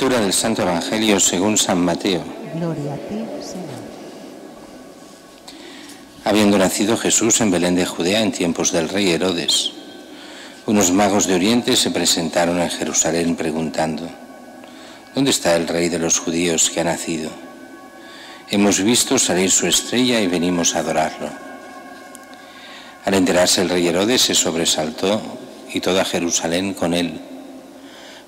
Lectura del Santo Evangelio según San Mateo. Gloria a ti, Señor. Habiendo nacido Jesús en Belén de Judea en tiempos del rey Herodes, unos magos de Oriente se presentaron en Jerusalén preguntando: ¿Dónde está el rey de los judíos que ha nacido? Hemos visto salir su estrella y venimos a adorarlo. Al enterarse el rey Herodes se sobresaltó y toda Jerusalén con él.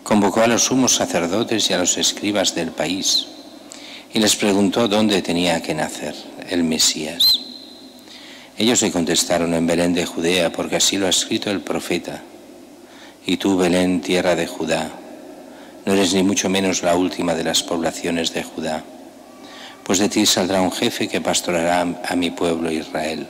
Convocó a los sumos sacerdotes y a los escribas del país y les preguntó dónde tenía que nacer el Mesías. Ellos le contestaron: en Belén de Judea, porque así lo ha escrito el profeta. Y tú, Belén, tierra de Judá, no eres ni mucho menos la última de las poblaciones de Judá, pues de ti saldrá un jefe que pastorará a mi pueblo Israel.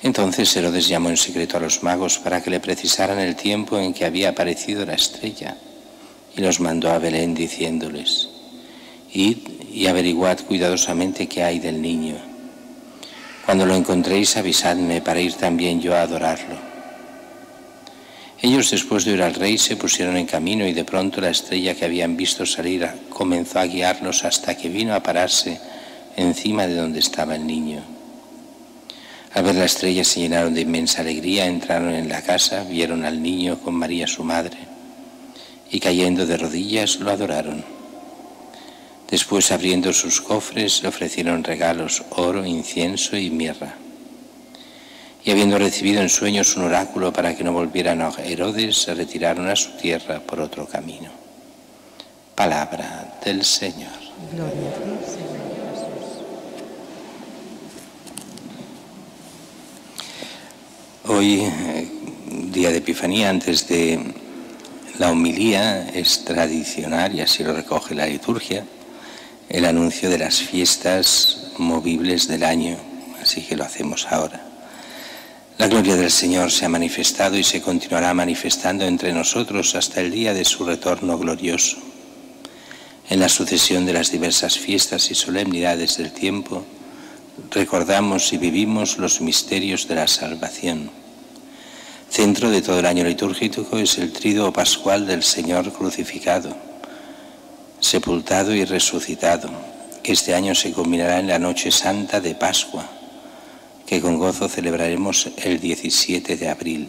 Entonces Herodes llamó en secreto a los magos para que le precisaran el tiempo en que había aparecido la estrella, y los mandó a Belén diciéndoles: id y averiguad cuidadosamente qué hay del niño. Cuando lo encontréis, avisadme para ir también yo a adorarlo. Ellos, después de oír al rey, se pusieron en camino, y de pronto la estrella que habían visto salir comenzó a guiarlos hasta que vino a pararse encima de donde estaba el niño. Al ver la estrella se llenaron de inmensa alegría, entraron en la casa, vieron al niño con María su madre, y cayendo de rodillas lo adoraron. Después, abriendo sus cofres, le ofrecieron regalos: oro, incienso y mirra. Y habiendo recibido en sueños un oráculo para que no volvieran a Herodes, se retiraron a su tierra por otro camino. Palabra del Señor. Gloria a ti, Señor Jesús. Hoy, día de Epifanía, antes de la homilía, es tradicional, y así lo recoge la liturgia, el anuncio de las fiestas movibles del año, así que lo hacemos ahora. La gloria del Señor se ha manifestado y se continuará manifestando entre nosotros hasta el día de su retorno glorioso. En la sucesión de las diversas fiestas y solemnidades del tiempo, recordamos y vivimos los misterios de la salvación. Centro de todo el año litúrgico es el Tríduo Pascual del Señor crucificado, sepultado y resucitado, que este año se combinará en la Noche Santa de Pascua, que con gozo celebraremos el 17 de abril.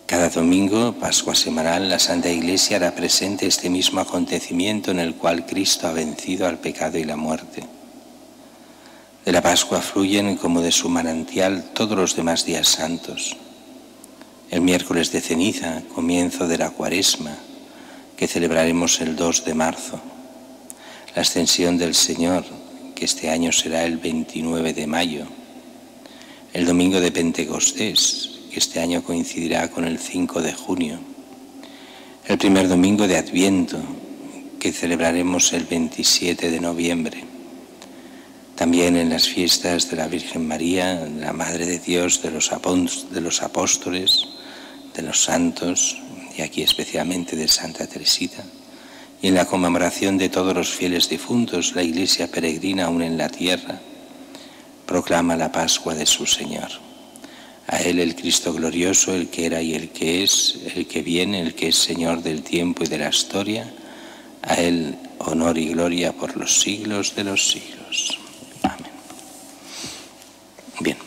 Cada domingo, Pascua semanal, la Santa Iglesia hará presente este mismo acontecimiento en el cual Cristo ha vencido al pecado y la muerte. De la Pascua fluyen, como de su manantial, todos los demás días santos. El miércoles de ceniza, comienzo de la Cuaresma, que celebraremos el 2 de marzo. La ascensión del Señor, que este año será el 29 de mayo. El domingo de Pentecostés, que este año coincidirá con el 5 de junio. El primer domingo de Adviento, que celebraremos el 27 de noviembre. También en las fiestas de la Virgen María, de la Madre de Dios, de los apóstoles, de los santos, y aquí especialmente de Santa Teresita, y en la conmemoración de todos los fieles difuntos, la Iglesia peregrina aún en la tierra proclama la Pascua de su Señor. A Él, el Cristo glorioso, el que era y el que es, el que viene, el que es Señor del tiempo y de la historia, a Él honor y gloria por los siglos de los siglos. Amén. Bien,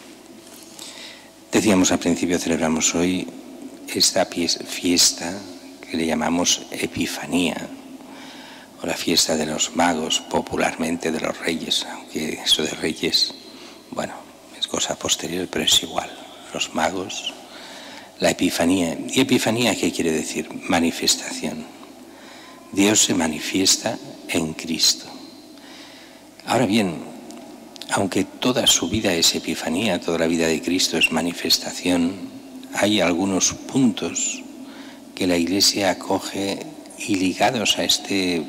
decíamos al principio, celebramos hoy esta fiesta que le llamamos Epifanía, o la fiesta de los magos, popularmente de los reyes, aunque eso de reyes, bueno, es cosa posterior, pero es igual. Los magos, la Epifanía. ¿Y Epifanía qué quiere decir? Manifestación. Dios se manifiesta en Cristo. Ahora bien, aunque toda su vida es Epifanía, toda la vida de Cristo es manifestación, hay algunos puntos que la Iglesia acoge y ligados a este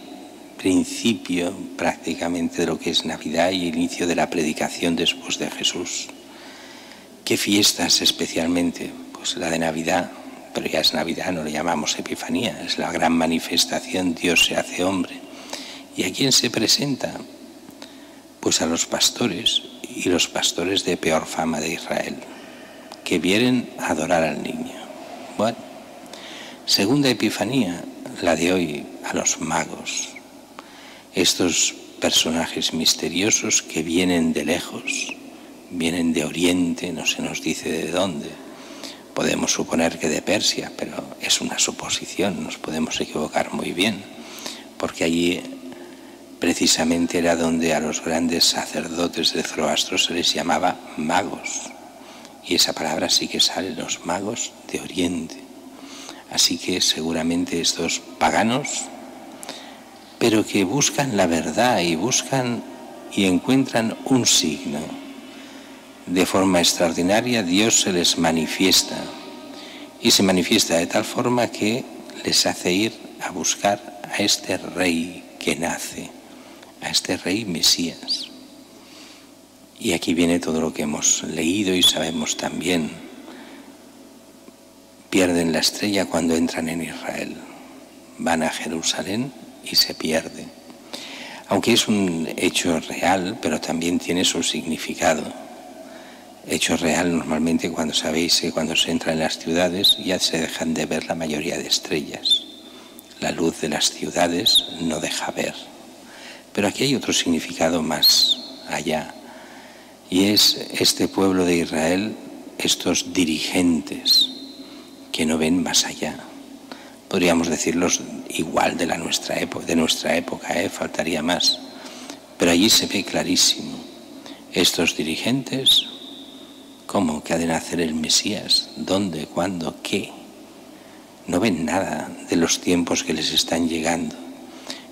principio prácticamente de lo que es Navidad y el inicio de la predicación después de Jesús. ¿Qué fiestas especialmente? Pues la de Navidad, pero ya es Navidad, no le llamamos Epifanía, es la gran manifestación, Dios se hace hombre. ¿Y a quién se presenta? Pues a los pastores, y los pastores de peor fama de Israel, que vienen a adorar al niño. Bueno, segunda Epifanía, la de hoy, a los magos, estos personajes misteriosos que vienen de lejos, vienen de Oriente, no se nos dice de dónde. Podemos suponer que de Persia, pero es una suposición, nos podemos equivocar muy bien, porque allí precisamente era donde a los grandes sacerdotes de Zoroastro se les llamaba magos, y esa palabra sí que sale, los magos de Oriente. Así que seguramente estos paganos, pero que buscan la verdad y buscan y encuentran un signo. De forma extraordinaria Dios se les manifiesta, y se manifiesta de tal forma que les hace ir a buscar a este rey que nace, a este rey Mesías. Y aquí viene todo lo que hemos leído y sabemos también. Pierden la estrella cuando entran en Israel. Van a Jerusalén y se pierde. Aunque es un hecho real, pero también tiene su significado. Hecho real normalmente cuando sabéis que cuando se entra en las ciudades ya se dejan de ver la mayoría de estrellas. La luz de las ciudades no deja ver. Pero aquí hay otro significado más allá. Y es este pueblo de Israel, estos dirigentes que no ven más allá. Podríamos decirlos igual de nuestra época, faltaría más. Pero allí se ve clarísimo. Estos dirigentes, ¿cómo que ha de nacer el Mesías? ¿Dónde? ¿Cuándo? ¿Qué? No ven nada de los tiempos que les están llegando.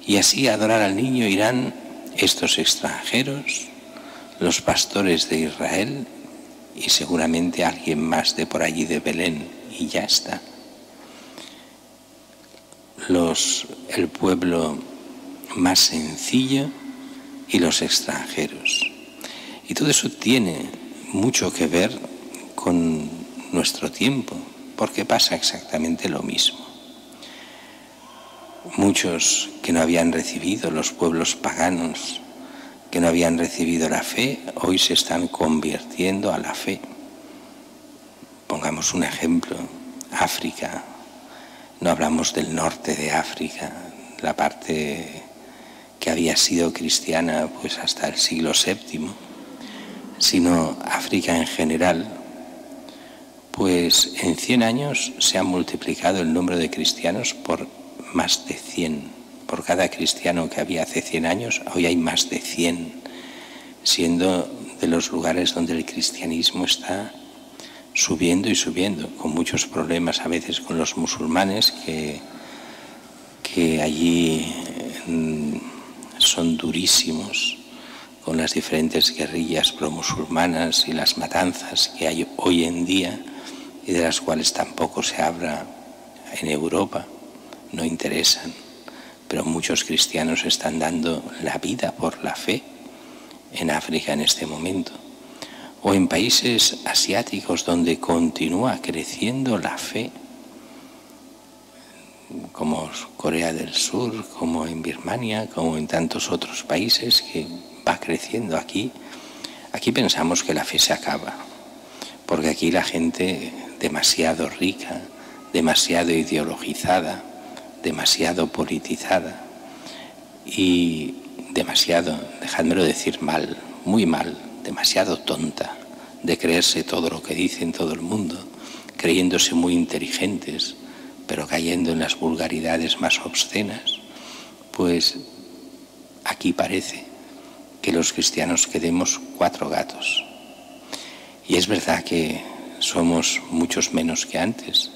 Y así a adorar al niño irán estos extranjeros, los pastores de Israel y seguramente alguien más de por allí de Belén, y ya está. El pueblo más sencillo y los extranjeros. Y todo eso tiene mucho que ver con nuestro tiempo, porque pasa exactamente lo mismo. Muchos que no habían recibido, los pueblos paganos, que no habían recibido la fe, hoy se están convirtiendo a la fe. Pongamos un ejemplo, África. No hablamos del norte de África, la parte que había sido cristiana pues hasta el siglo VII, sino África en general. Pues en 100 años se ha multiplicado el número de cristianos por más de 100. Por cada cristiano que había hace 100 años, hoy hay más de 100, siendo de los lugares donde el cristianismo está subiendo y subiendo, con muchos problemas a veces con los musulmanes que allí son durísimos, con las diferentes guerrillas promusulmanas y las matanzas que hay hoy en día y de las cuales tampoco se habla en Europa, no interesan. Pero muchos cristianos están dando la vida por la fe en África en este momento. O en países asiáticos donde continúa creciendo la fe, como Corea del Sur, como en Birmania, como en tantos otros países que va creciendo aquí. Aquí pensamos que la fe se acaba, porque aquí la gente demasiado rica, demasiado ideologizada, demasiado politizada y demasiado, dejádmelo decir mal, muy mal, demasiado tonta de creerse todo lo que dicen todo el mundo, creyéndose muy inteligentes, pero cayendo en las vulgaridades más obscenas. Pues aquí parece que los cristianos quedemos 4 gatos. Y es verdad que somos muchos menos que antes.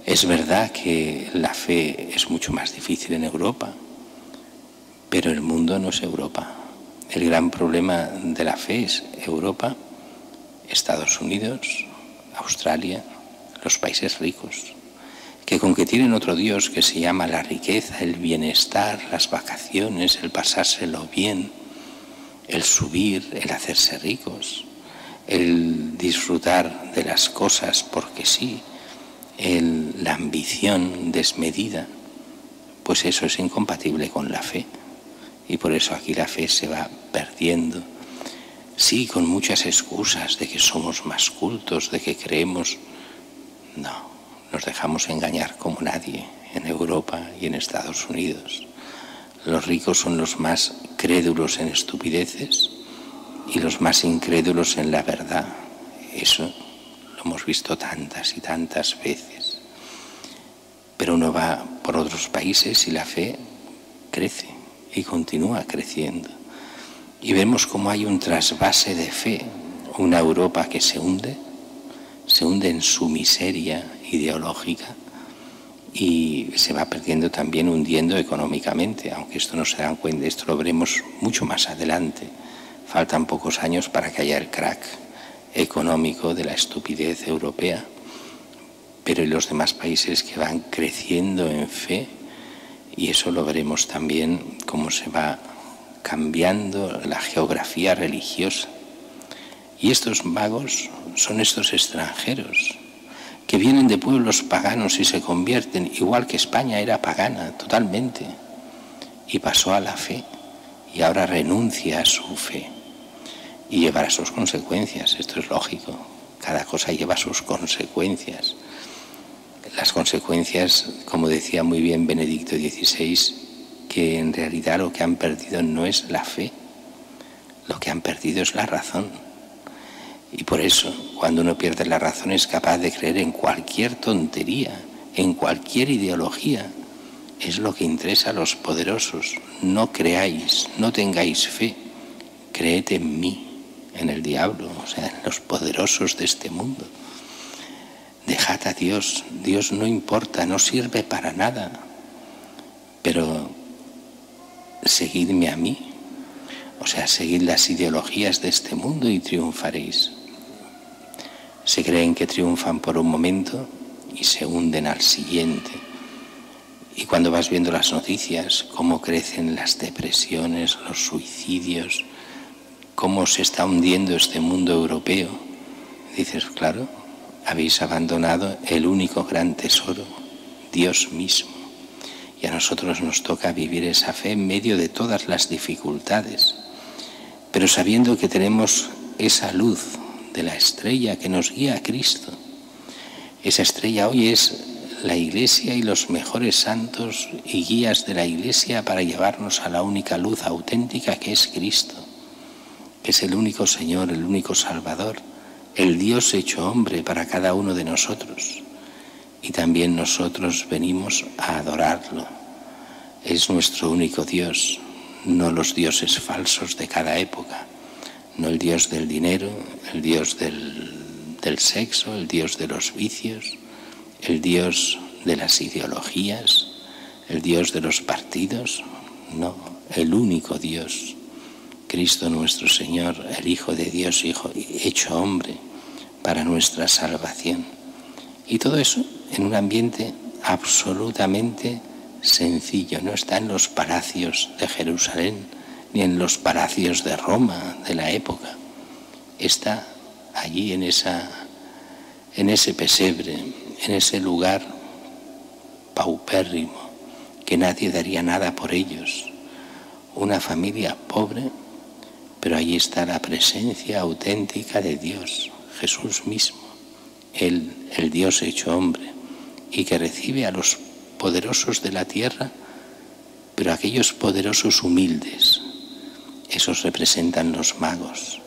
Es verdad que la fe es mucho más difícil en Europa, pero el mundo no es Europa. El gran problema de la fe es Europa, Estados Unidos, Australia, los países ricos, que con que tienen otro Dios que se llama la riqueza, el bienestar, las vacaciones, el pasárselo bien, el subir, el hacerse ricos, el disfrutar de las cosas porque sí, la ambición desmedida, pues eso es incompatible con la fe. Y por eso aquí la fe se va perdiendo. Sí, con muchas excusas de que somos más cultos, de que creemos. No, nos dejamos engañar como nadie en Europa y en Estados Unidos. Los ricos son los más crédulos en estupideces y los más incrédulos en la verdad. Eso lo hemos visto tantas y tantas veces. Pero uno va por otros países y la fe crece y continúa creciendo. Y vemos cómo hay un trasvase de fe, una Europa que se hunde en su miseria ideológica y se va perdiendo también, hundiendo económicamente, aunque esto no se dan cuenta, esto lo veremos mucho más adelante. Faltan pocos años para que haya el crack económico de la estupidez europea, pero en los demás países que van creciendo en fe, y eso lo veremos también cómo se va cambiando la geografía religiosa. Y estos magos son estos extranjeros que vienen de pueblos paganos y se convierten, igual que España era pagana totalmente, y pasó a la fe, y ahora renuncia a su fe, y llevará sus consecuencias. Esto es lógico, cada cosa lleva sus consecuencias. Las consecuencias, como decía muy bien Benedicto XVI, que en realidad lo que han perdido no es la fe, lo que han perdido es la razón. Y por eso, cuando uno pierde la razón, es capaz de creer en cualquier tontería, en cualquier ideología. Es lo que interesa a los poderosos. No creáis, no tengáis fe, creed en mí, en el diablo, o sea, en los poderosos de este mundo. Dejad a Dios, Dios no importa, no sirve para nada, pero seguidme a mí, o sea, seguid las ideologías de este mundo y triunfaréis. Se creen que triunfan por un momento y se hunden al siguiente. Y cuando vas viendo las noticias, cómo crecen las depresiones, los suicidios, cómo se está hundiendo este mundo europeo, dices, claro, habéis abandonado el único gran tesoro, Dios mismo. Y a nosotros nos toca vivir esa fe en medio de todas las dificultades, pero sabiendo que tenemos esa luz de la estrella que nos guía a Cristo. Esa estrella hoy es la Iglesia y los mejores santos y guías de la Iglesia para llevarnos a la única luz auténtica que es Cristo, que es el único Señor, el único Salvador, el Dios hecho hombre para cada uno de nosotros. Y también nosotros venimos a adorarlo. Es nuestro único Dios, no los dioses falsos de cada época, no el Dios del dinero, el Dios del sexo, el Dios de los vicios, el Dios de las ideologías, el Dios de los partidos, no, el único Dios, Cristo nuestro Señor, el Hijo de Dios, Hijo hecho hombre para nuestra salvación. Y todo eso en un ambiente absolutamente sencillo, no está en los palacios de Jerusalén, ni en los palacios de Roma de la época. Está allí en ese pesebre, en ese lugar paupérrimo, que nadie daría nada por ellos. Una familia pobre, pero allí está la presencia auténtica de Dios, Jesús mismo, el Dios hecho hombre, y que recibe a los poderosos de la tierra, pero aquellos poderosos humildes, esos representan los magos,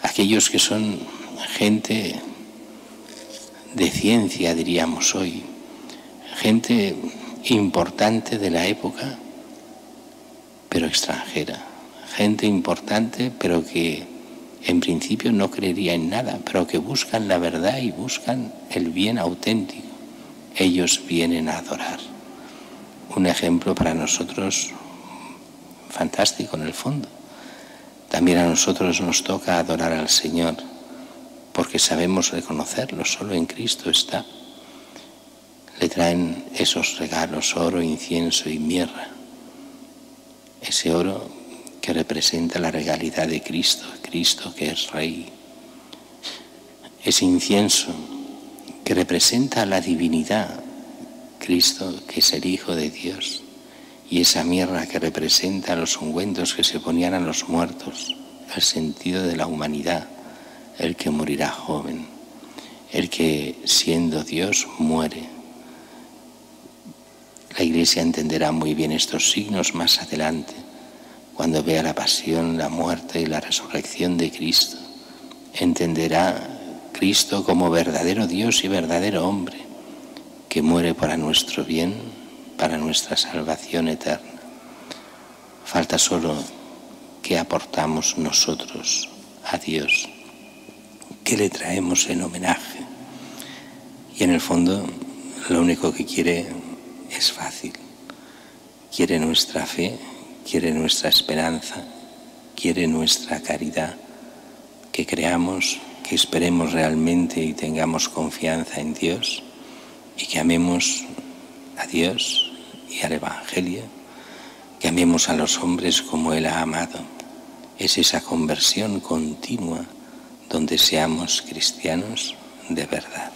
aquellos que son gente de ciencia, diríamos hoy, gente importante de la época, pero extranjera, gente importante, pero que en principio no creería en nada, pero que buscan la verdad y buscan el bien auténtico. Ellos vienen a adorar. Un ejemplo para nosotros fantástico en el fondo. También a nosotros nos toca adorar al Señor, porque sabemos reconocerlo, solo en Cristo está. Le traen esos regalos, oro, incienso y mirra. Ese oro que representa la regalidad de Cristo, Cristo que es Rey. Ese incienso que representa la divinidad, Cristo que es el Hijo de Dios. Y esa mirra que representa los ungüentos que se ponían a los muertos, el sentido de la humanidad, el que morirá joven, el que siendo Dios muere. La Iglesia entenderá muy bien estos signos más adelante, cuando vea la pasión, la muerte y la resurrección de Cristo. Entenderá Cristo como verdadero Dios y verdadero hombre, que muere para nuestro bien, para nuestra salvación eterna. Falta solo que aportamos nosotros a Dios, que le traemos en homenaje. Y en el fondo lo único que quiere es fácil. Quiere nuestra fe, quiere nuestra esperanza, quiere nuestra caridad, que creamos, que esperemos realmente y tengamos confianza en Dios y que amemos a Dios y al Evangelio, que amemos a los hombres como Él ha amado. Es esa conversión continua donde seamos cristianos de verdad.